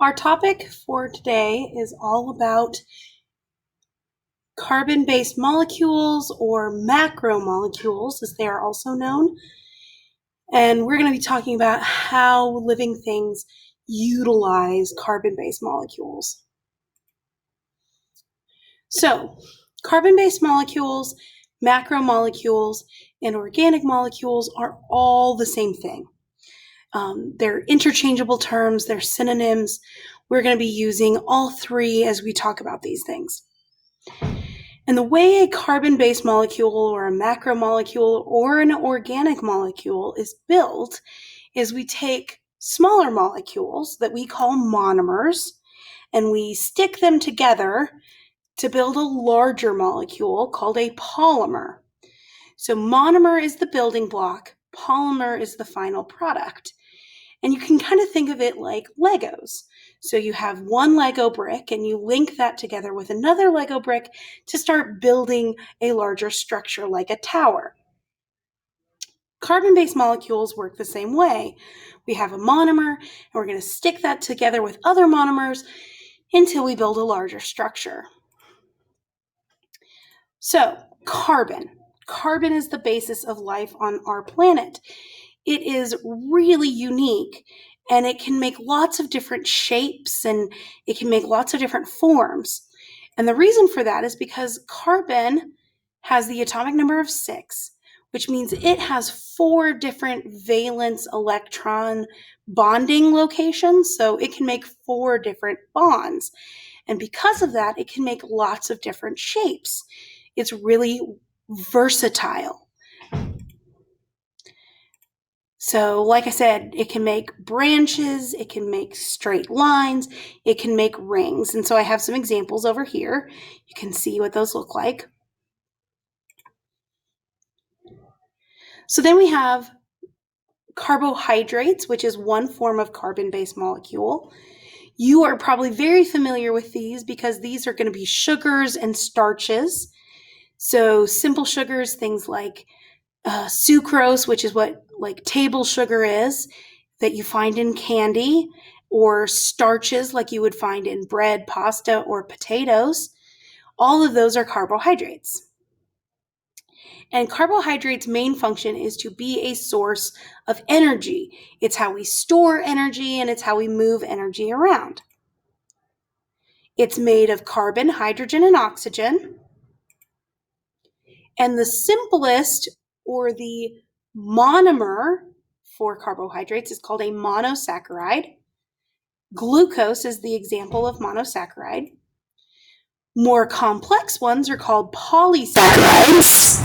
Our topic for today is all about carbon-based molecules, or macromolecules as they are also known. And we're going to be talking about how living things utilize carbon-based molecules. So, carbon-based molecules, macromolecules, and organic molecules are all the same thing. They're interchangeable terms, they're synonyms. We're going to be using all three as we talk about these things. And the way a carbon-based molecule or a macromolecule or an organic molecule is built is we take smaller molecules that we call monomers and we stick them together to build a larger molecule called a polymer. So monomer is the building block, polymer is the final product. And you can kind of think of it like Legos. So you have one Lego brick and you link that together with another Lego brick to start building a larger structure like a tower. Carbon-based molecules work the same way. We have a monomer and we're going to stick that together with other monomers until we build a larger structure. So carbon. Carbon is the basis of life on our planet. It is really unique and it can make lots of different shapes and it can make lots of different forms. And the reason for that is because carbon has the atomic number of 6, which means it has 4 different valence electron bonding locations. So it can make 4 different bonds. And because of that, it can make lots of different shapes. It's really versatile. So like I said, it can make branches, it can make straight lines, it can make rings. And so I have some examples over here. You can see what those look like. So then we have carbohydrates, which is one form of carbon-based molecule. You are probably very familiar with these because these are going to be sugars and starches. So simple sugars, things like sucrose, which is what like table sugar is, that you find in candy, or starches like you would find in bread, pasta, or potatoes. All of those are carbohydrates. And carbohydrates' main function is to be a source of energy. It's how we store energy and it's how we move energy around. It's made of carbon, hydrogen, and oxygen. And the simplest, or the monomer for carbohydrates, is called a monosaccharide. Glucose is the example of monosaccharide. More complex ones are called polysaccharides.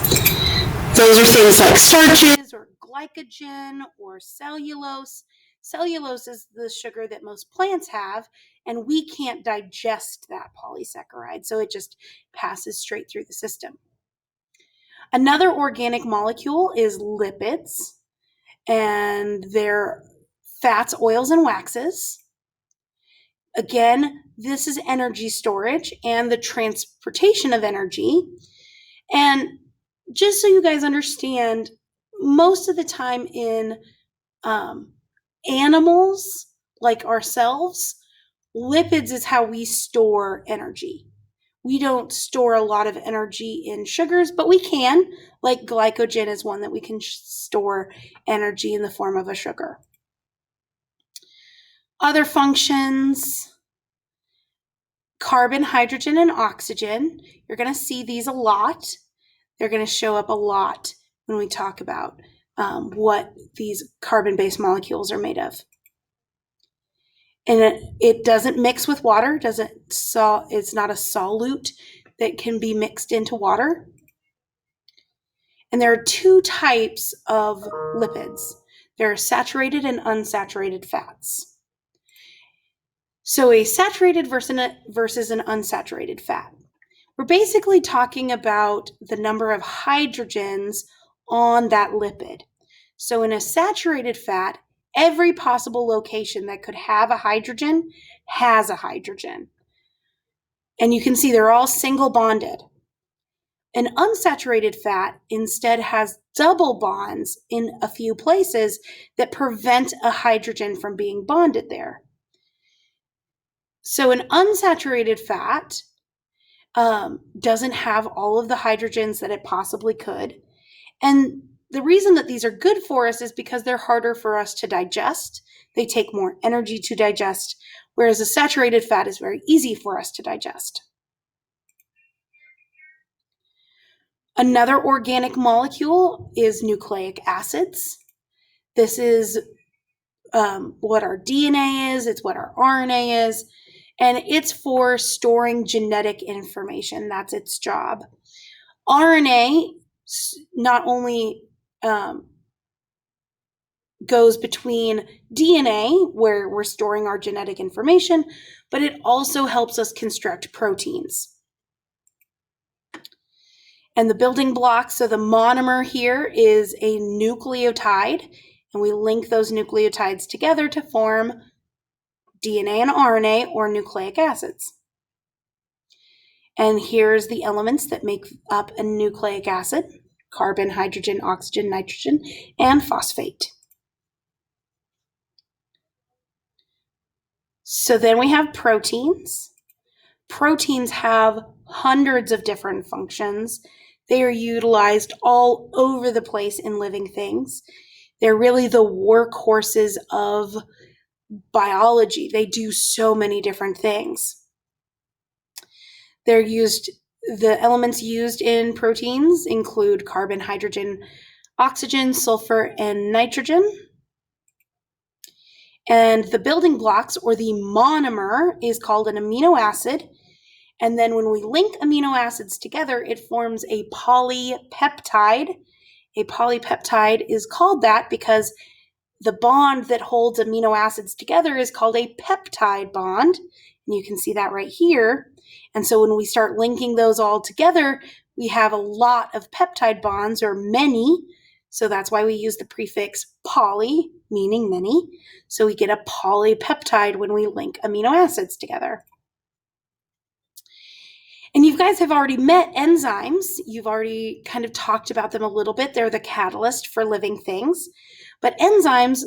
Those are things like starches or glycogen or cellulose. Cellulose is the sugar that most plants have, and we can't digest that polysaccharide, so it just passes straight through the system. Another organic molecule is lipids, and they're fats, oils, and waxes. Again, this is energy storage and the transportation of energy. And just so you guys understand, most of the time in animals like ourselves, lipids is how we store energy. We don't store a lot of energy in sugars, but we can, like glycogen is one that we can store energy in the form of a sugar. Other functions, carbon, hydrogen, and oxygen. You're going to see these a lot. They're going to show up a lot when we talk about what these carbon-based molecules are made of. And it doesn't mix with water. It's not a solute that can be mixed into water. And there are 2 types of lipids. There are saturated and unsaturated fats. So a saturated versus an unsaturated fat. We're basically talking about the number of hydrogens on that lipid. So in a saturated fat, every possible location that could have a hydrogen has a hydrogen. And you can see they're all single bonded. An unsaturated fat instead has double bonds in a few places that prevent a hydrogen from being bonded there. So an unsaturated fat doesn't have all of the hydrogens that it possibly could. And the reason that these are good for us is because they're harder for us to digest. They take more energy to digest, whereas a saturated fat is very easy for us to digest. Another organic molecule is nucleic acids. This is what our DNA is, it's what our RNA is, and it's for storing genetic information. That's its job. RNA not only goes between DNA, where we're storing our genetic information, but it also helps us construct proteins. And the building blocks, so the monomer here is a nucleotide, and we link those nucleotides together to form DNA and RNA, or nucleic acids. And here's the elements that make up a nucleic acid: carbon, hydrogen, oxygen, nitrogen, and phosphate. So then we have proteins. Proteins have hundreds of different functions. They are utilized all over the place in living things. They're really the workhorses of biology. They do so many different things. The elements used in proteins include carbon, hydrogen, oxygen, sulfur, and nitrogen. And the building blocks, or the monomer, is called an amino acid. And then when we link amino acids together, it forms a polypeptide. A polypeptide is called that because the bond that holds amino acids together is called a peptide bond. And you can see that right here. And so when we start linking those all together, we have a lot of peptide bonds, or many. So that's why we use the prefix poly, meaning many. So we get a polypeptide when we link amino acids together. And you guys have already met enzymes. You've already kind of talked about them a little bit. They're the catalyst for living things. But enzymes,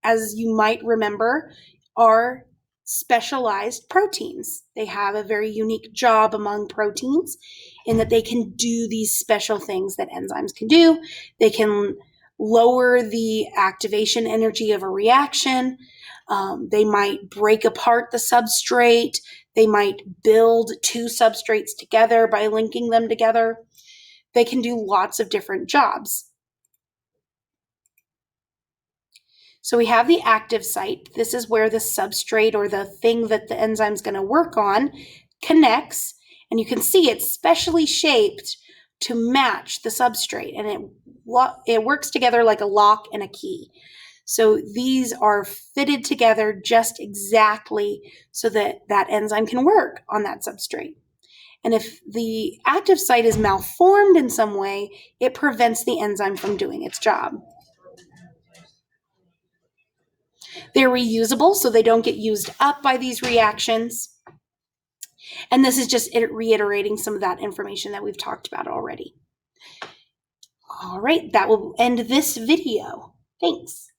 as you might remember, are specialized proteins. They have a very unique job among proteins in that they can do these special things that enzymes can do. They can lower the activation energy of a reaction. They might break apart the substrate. They might build two substrates together by linking them together. They can do lots of different jobs. So we have the active site. This is where the substrate, or the thing that the enzyme is going to work on, connects. And you can see it's specially shaped to match the substrate. And it works together like a lock and a key. So these are fitted together just exactly so that that enzyme can work on that substrate. And if the active site is malformed in some way, it prevents the enzyme from doing its job. They're reusable, so they don't get used up by these reactions. And this is just reiterating some of that information that we've talked about already. All right, that will end this video. Thanks.